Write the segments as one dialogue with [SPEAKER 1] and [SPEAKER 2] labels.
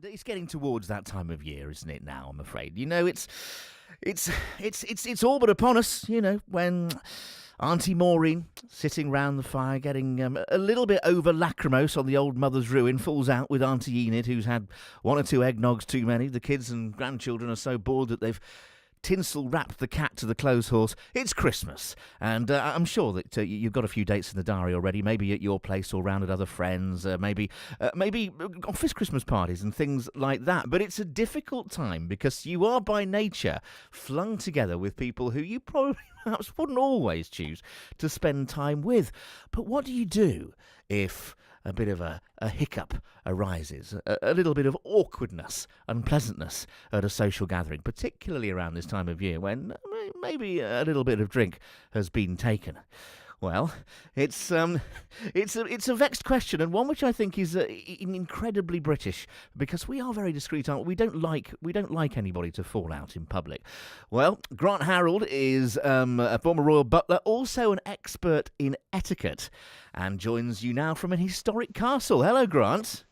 [SPEAKER 1] And it's getting towards that time of year, isn't it? Now, I'm afraid. You know, it's all but upon us. You know, when Auntie Maureen, sitting round the fire, getting a little bit over lachrymose on the old mother's ruin, falls out with Auntie Enid, who's had one or two eggnogs too many. The kids and grandchildren are so bored that they've tinsel wrapped the cat to the clothes horse. It's Christmas, and I'm sure that you've got a few dates in the diary already, maybe at your place or round at other friends, maybe office Christmas parties and things like that. But it's a difficult time because you are by nature flung together with people who you probably perhaps wouldn't always choose to spend time with. But what do you do if a bit of a hiccup arises, a little bit of awkwardness, unpleasantness at a social gathering, particularly around this time of year when maybe a little bit of drink has been taken? Well, it's a vexed question, and one which I think is incredibly British, because we are very discreet, aren't we? We don't like anybody to fall out in public. Well, Grant Harrold is a former Royal Butler, also an expert in etiquette, and joins you now from an historic castle. Hello, Grant.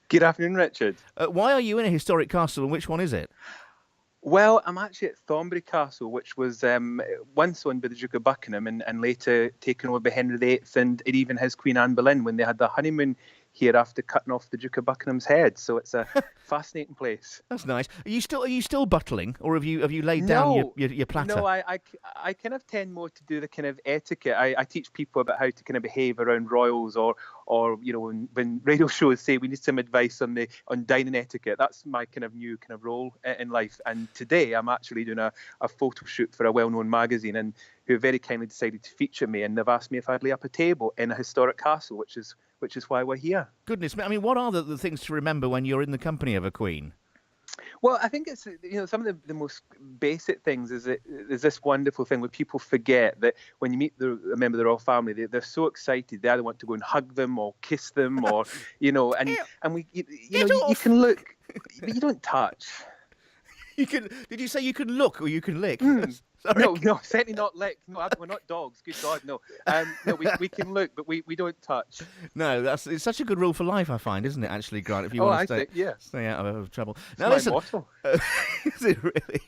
[SPEAKER 2] Good afternoon, Richard.
[SPEAKER 1] Why are you in a historic castle, and which one is it?
[SPEAKER 2] Well, I'm actually at Thornberry Castle, which was once owned by the Duke of Buckingham and later taken over by Henry VIII and even his Queen Anne Boleyn when they had their honeymoon here after cutting off the Duke of Buckingham's head. So it's a fascinating place.
[SPEAKER 1] That's nice. Are you still butling, or have you laid down your platter?
[SPEAKER 2] No, I kind of tend more to do the kind of etiquette. I teach people about how to kind of behave around royals, or you know, when radio shows say we need some advice on dining etiquette. That's my kind of new kind of role in life. And today I'm actually doing a photo shoot for a well-known magazine, and who very kindly decided to feature me, and they've asked me if I'd lay up a table in a historic castle, which is why we're here. Goodness
[SPEAKER 1] me, I mean, what are the things to remember when you're in the company of a queen?
[SPEAKER 2] Well, I think it's, some of the most basic things is that there's this wonderful thing where people forget that when you meet a member of the royal family, they're so excited they either want to go and hug them or kiss them, or and we you can look, but you don't touch.
[SPEAKER 1] Did you say you can look or you can lick?
[SPEAKER 2] Sorry. No, certainly not lick. No, we're not dogs. Good God, no. No, we can look, but we don't touch.
[SPEAKER 1] No, it's such a good rule for life, I find, isn't it, actually, Grant? If you want to stay out of trouble.
[SPEAKER 2] Now, listen.
[SPEAKER 1] Is it really?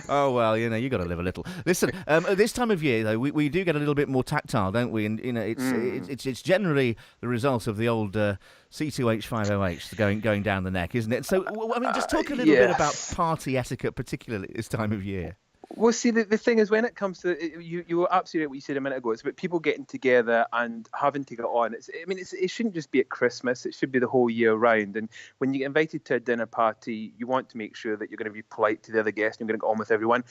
[SPEAKER 1] Oh, well, you got to live a little. Listen, at this time of year, though, we do get a little bit more tactile, don't we? And it's generally the result of the old C2H5OH going down the neck, isn't it? So, I mean, just talk a little bit about party etiquette, particularly at this time of year.
[SPEAKER 2] Well, see, the thing is, when it comes to you were absolutely right what you said a minute ago. It's about people getting together and having to get on. It shouldn't just be at Christmas. It should be the whole year round. And when you get invited to a dinner party, you want to make sure that you're going to be polite to the other guests and you're going to get on with everyone.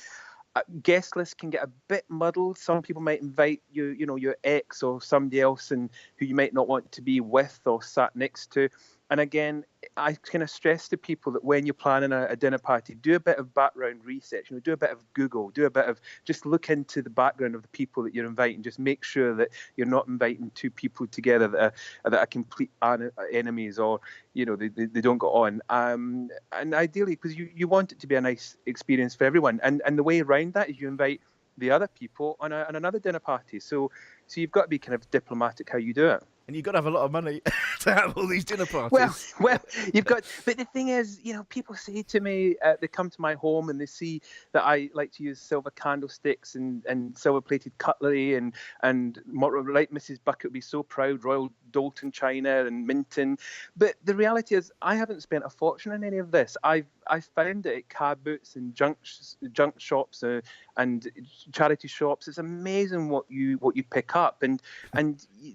[SPEAKER 2] Guest lists can get a bit muddled. Some people might invite your ex or somebody else and who you might not want to be with or sat next to. And again, I kind of stress to people that when you're planning a dinner party, do a bit of background research. Do a bit of Google. Do a bit of just look into the background of the people that you're inviting. Just make sure that you're not inviting two people together that are complete enemies, or they don't get on. And ideally, because you want it to be a nice experience for everyone. And the way around that is you invite the other people on another dinner party. So you've got to be kind of diplomatic how you do it.
[SPEAKER 1] And you've got to have a lot of money to have all these dinner parties.
[SPEAKER 2] Well, you've got. But the thing is, people say to me, they come to my home and they see that I like to use silver candlesticks and silver-plated cutlery, and like Mrs. Bucket would be so proud, Royal Doulton china and Minton. But the reality is, I haven't spent a fortune on any of this. I found it at car boots and junk shops and charity shops. It's amazing what you pick up, and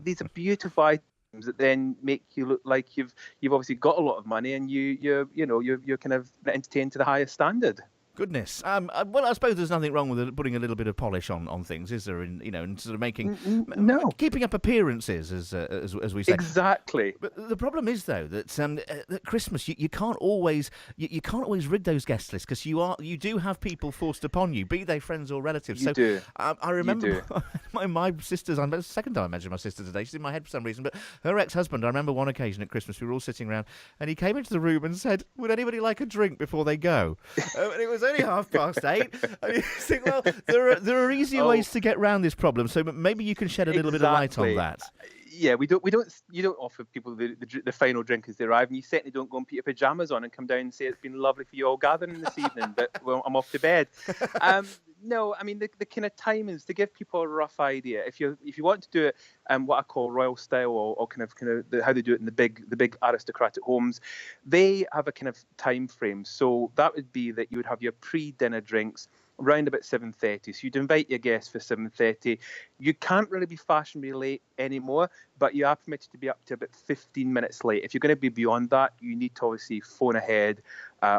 [SPEAKER 2] these are beautiful items that then make you look like you've obviously got a lot of money, and you're kind of entertained to the highest standard.
[SPEAKER 1] Goodness. Well, I suppose there's nothing wrong with putting a little bit of polish on things, is there? And sort of making keeping up appearances, as we say.
[SPEAKER 2] Exactly.
[SPEAKER 1] But the problem is, though, that at Christmas you can't always rid those guest lists, because you do have people forced upon you, be they friends or relatives.
[SPEAKER 2] You do.
[SPEAKER 1] I remember my sisters. I'm the second time I mentioned my sister today. She's in my head for some reason. But her ex-husband. I remember one occasion at Christmas we were all sitting around, and he came into the room and said, "Would anybody like a drink before they go?" And it was only 8:30. And you think, well, there are easier ways to get around this problem, so maybe you can shed a little bit of light on that.
[SPEAKER 2] Yeah, you don't offer people the final drink as they arrive, and you certainly don't go and put your pajamas on and come down and say it's been lovely for you all gathering this evening, but well, I'm off to bed. No, I mean the kind of timings to give people a rough idea. If you want to do it, what I call royal style, or kind of how they do it in the big aristocratic homes, they have a kind of time frame. So that would be that you would have your pre-dinner drinks around about 7:30. So you'd invite your guests for 7:30. You can't really be fashionably late anymore, but you are permitted to be up to about 15 minutes late. If you're going to be beyond that, you need to obviously phone ahead,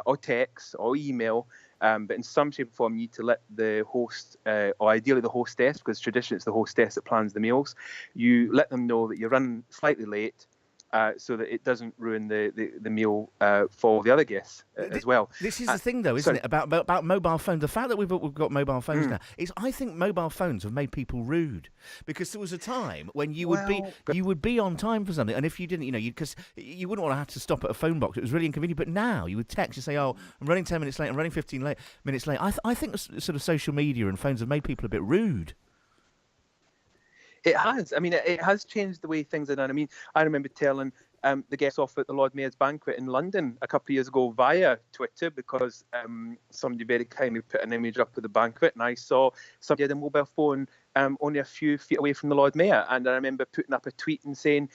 [SPEAKER 2] or text or email. But in some shape or form, you need to let the host, or ideally the hostess, because traditionally it's the hostess that plans the meals, you let them know that you're running slightly late, so that it doesn't ruin the meal for the other guests as well.
[SPEAKER 1] This is the thing, though, isn't it, about mobile phones? The fact that we've got mobile phones now is, I think mobile phones have made people rude, because there was a time when you would be on time for something, and if you didn't, because you wouldn't want to have to stop at a phone box. It was really inconvenient. But now you would text and say, "Oh, I'm running 10 minutes late. I'm running 15 minutes late." I think sort of social media and phones have made people a bit rude.
[SPEAKER 2] It has. I mean, it has changed the way things are done. I mean, I remember telling the guests off at the Lord Mayor's banquet in London a couple of years ago via Twitter, because somebody very kindly put an image up of the banquet, and I saw somebody had a mobile phone only a few feet away from the Lord Mayor. And I remember putting up a tweet and saying,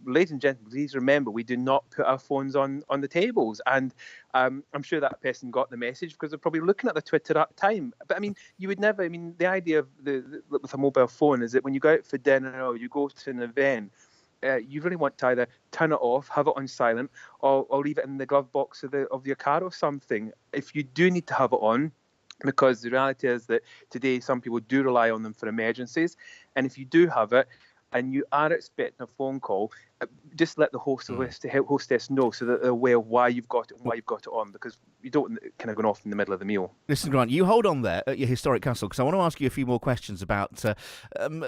[SPEAKER 2] ladies and gentlemen, please remember, we do not put our phones on the tables. And I'm sure that person got the message, because they're probably looking at the Twitter at the time. But I mean, you would never, the idea of with a mobile phone is that when you go out for dinner or you go to an event, you really want to either turn it off, have it on silent, or leave it in the glove box of your car or something. If you do need to have it on, because the reality is that today some people do rely on them for emergencies, and if you do have it and you are expecting a phone call, just let the hostess know, so that they're aware of why you've got it and why you've got it on, because you don't want it kind of going off in the middle of the meal.
[SPEAKER 1] Listen, Grant, you hold on there at your historic castle, because I want to ask you a few more questions about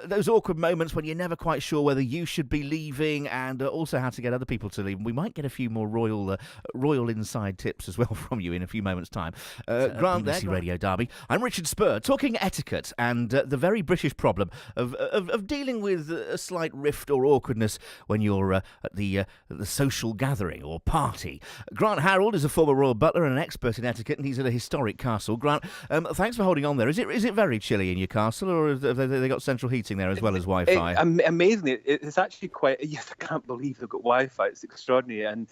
[SPEAKER 1] those awkward moments when you're never quite sure whether you should be leaving, and also how to get other people to leave. We might get a few more royal inside tips as well from you in a few moments' time. Grant, BBC Radio Derby. I'm Richard Spurr, talking etiquette and the very British problem of dealing with a slight rift or awkwardness when you're at the social gathering or party. Grant Harrold is a former Royal Butler and an expert in etiquette, and he's at a historic castle. Grant, thanks for holding on there. Is it very chilly in your castle, or have they got central heating there as well as Wi-Fi?
[SPEAKER 2] Amazingly, it's actually quite. Yes, I can't believe they've got Wi-Fi. It's extraordinary, and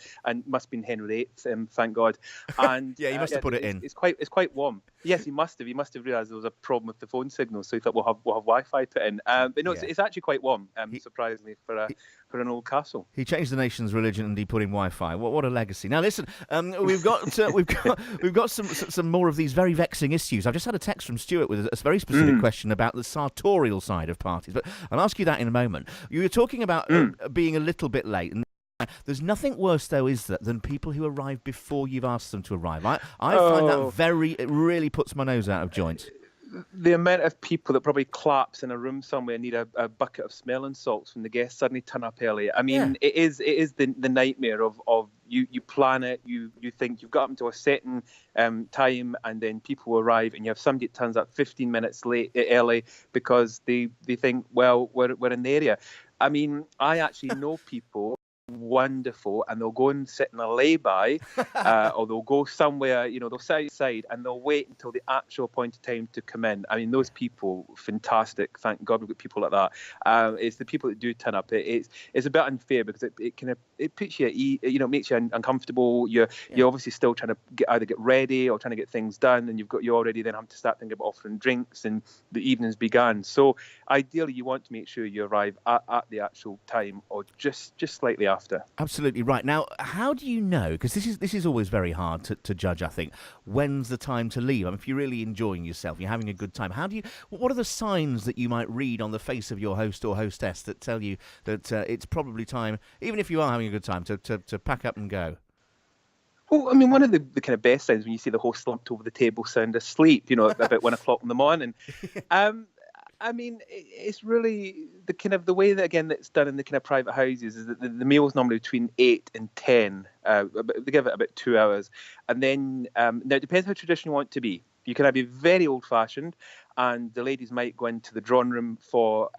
[SPEAKER 2] must have been Henry VIII, thank God. And
[SPEAKER 1] yeah, he must have put it in.
[SPEAKER 2] It's quite warm. Yes, he must have. He must have realised there was a problem with the phone signal, so he thought we'll have Wi-Fi put in. But no, it's actually quite warm. Surprisingly for an old castle.
[SPEAKER 1] He changed the nation's religion and he put in Wi-Fi. What a legacy! Now listen, we've got some more of these very vexing issues. I've just had a text from Stuart with a very specific question about the sartorial side of parties, but I'll ask you that in a moment. You were talking about being a little bit late. And there's nothing worse, though, is there, than people who arrive before you've asked them to arrive. I find that it really puts my nose out of joint.
[SPEAKER 2] The amount of people that probably collapse in a room somewhere and need a bucket of smelling salts when the guests suddenly turn up early. I mean, it is the nightmare of you plan it, you think you've got them to a certain time, and then people arrive and you have somebody that turns up 15 minutes early because they think, well, we're in the area. I mean, I actually know people wonderful, and they'll go and sit in a lay-by, or they'll go somewhere, they'll sit outside and they'll wait until the actual appointed time to come in. I mean, those people, fantastic. Thank God we've got people like that. It's the people that do turn up. It's a bit unfair, because it puts you at ease, makes you uncomfortable. You're obviously still trying to either get ready or trying to get things done, and you already then have to start thinking about offering drinks, and the evening's begun. So ideally, you want to make sure you arrive at the actual time, or just slightly after.
[SPEAKER 1] Absolutely right. Now, how do you know? Because this is always very hard to judge, I think. When's the time to leave? I mean, if you're really enjoying yourself, you're having a good time. What are the signs that you might read on the face of your host or hostess that tell you that it's probably time, even if you are having a good time, to pack up and go?
[SPEAKER 2] Well, I mean, one of the kind of best signs when you see the host slumped over the table sound asleep, about 1 o'clock in the morning. I mean, it's really the kind of the way that, again, that's done in the kind of private houses is that the meal is normally between 8 and 10. They give it about 2 hours. And then, now it depends how traditional you want to be. You can either be very old-fashioned and the ladies might go into the drawing room for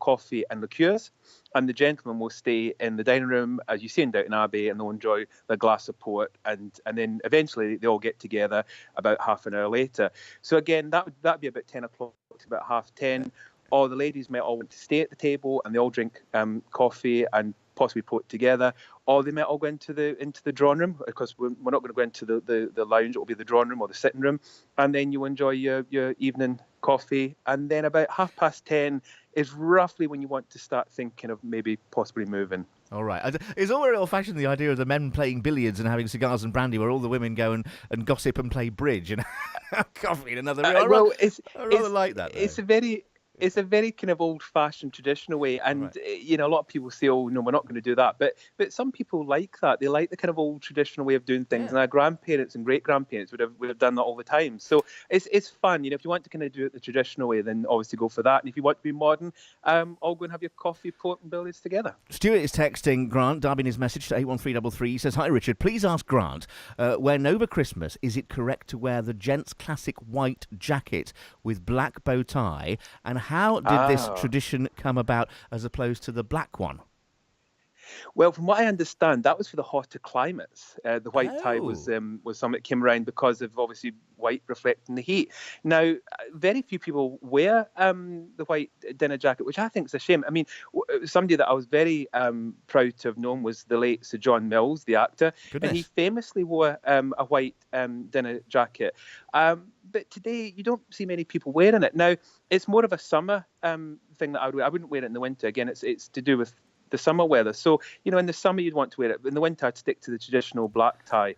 [SPEAKER 2] coffee and liqueurs, and the gentlemen will stay in the dining room, as you see in Downton Abbey, and they'll enjoy their glass of port, and then eventually they all get together about half an hour later. So again, that'd be about 10 o'clock to about 10:30. Or the ladies might all want to stay at the table and they all drink coffee and possibly port together, or they might all go into the drawing room, because we're not going to go into the lounge. It will be the drawing room or the sitting room, and then you enjoy your evening coffee, and then about 10:30 is roughly when you want to start thinking of maybe possibly moving.
[SPEAKER 1] All right. It's all very old-fashioned, the idea of the men playing billiards and having cigars and brandy, where all the women go and gossip and play bridge and have coffee in another room. I rather like that, though.
[SPEAKER 2] It's a very kind of old-fashioned, traditional way, and
[SPEAKER 1] right.
[SPEAKER 2] A lot of people say, "Oh, no, we're not going to do that." But some people like that. They like the kind of old traditional way of doing things, and our grandparents and great-grandparents would have done that all the time. So it's fun. If you want to kind of do it the traditional way, then obviously go for that. And if you want to be modern, all go and have your coffee, port, and billiards together.
[SPEAKER 1] Stuart is texting Grant, dubbing his message to 81333. He says, "Hi Richard, please ask Grant when over Christmas is it correct to wear the gents' classic white jacket with black bow tie, and how did this tradition come about as opposed to the black one?"
[SPEAKER 2] Well, from what I understand, that was for the hotter climates. The white tie was something that came around because of obviously white reflecting the heat. Now, very few people wear the white dinner jacket, which I think is a shame. I mean, somebody that I was very proud to have known was the late Sir John Mills, the actor.
[SPEAKER 1] Goodness.
[SPEAKER 2] And he famously wore a white dinner jacket. But today, you don't see many people wearing it. Now, it's more of a summer thing that I would wear. I wouldn't wear it in the winter. Again, it's to do with the summer weather. So, in the summer you'd want to wear it. In the winter, I'd stick to the traditional black tie,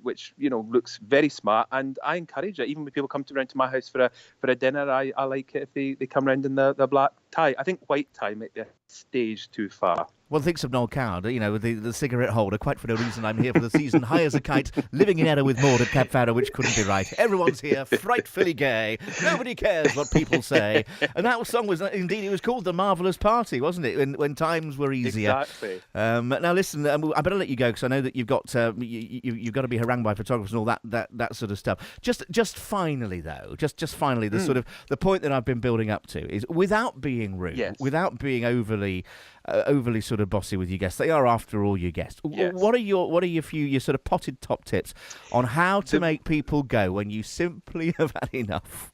[SPEAKER 2] which, looks very smart. And I encourage it. Even when people come around to my house for a dinner, I like it if they come around in the black tie. I think white tie might be a stage too far.
[SPEAKER 1] One thinks of Noel Coward, with the cigarette holder, quite for no reason. I'm here for the season, high as a kite, living in Edda with Maud at Cap Farrow, which couldn't be right. Everyone's here, frightfully gay. Nobody cares what people say. And that song was, indeed, it was called The Marvellous Party, wasn't it? When times were easier.
[SPEAKER 2] Exactly.
[SPEAKER 1] Now, listen, I better let you go, because I know that you've got you've got to be harangued by photographers and all that sort of stuff. Just finally, though, just finally, the sort of the point that I've been building up to is, without being rude, without being overly sort of bossy with your guests. They are, after all, your guests.
[SPEAKER 2] Yes.
[SPEAKER 1] What are your sort of potted top tips on how to make people go when you simply have had enough?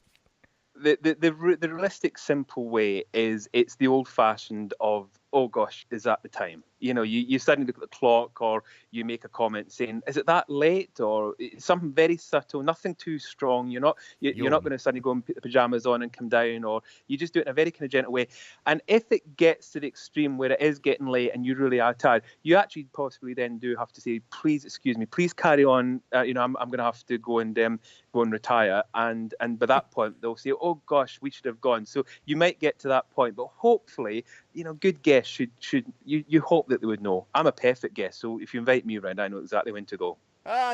[SPEAKER 2] The realistic, simple way is it's the old-fashioned of, oh gosh, is that the time? You suddenly look at the clock, or you make a comment saying, is it that late? Or something very subtle, nothing too strong. You're not going to suddenly go and put the pajamas on and come down, or you just do it in a very kind of gentle way. And if it gets to the extreme where it is getting late and you really are tired, you actually possibly then do have to say, please, excuse me, please carry on. I'm going to have to go and retire. And by that point, they'll say, oh gosh, we should have gone. So you might get to that point, but hopefully, good guests should you hope that they would know. I'm a perfect guest, so if you invite me around, I know exactly when to go.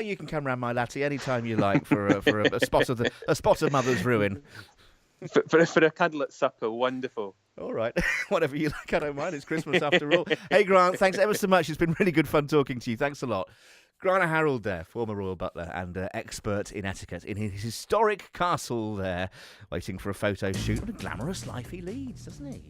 [SPEAKER 1] You can come round my latte anytime you like for a spot of Mother's Ruin.
[SPEAKER 2] For a candlelit supper, wonderful.
[SPEAKER 1] All right, whatever you like, I don't mind. It's Christmas after all. Hey Grant, thanks ever so much. It's been really good fun talking to you. Thanks a lot. Grant Harrold there, former Royal Butler and expert in etiquette, in his historic castle there, waiting for a photo shoot. What a glamorous life he leads, doesn't he?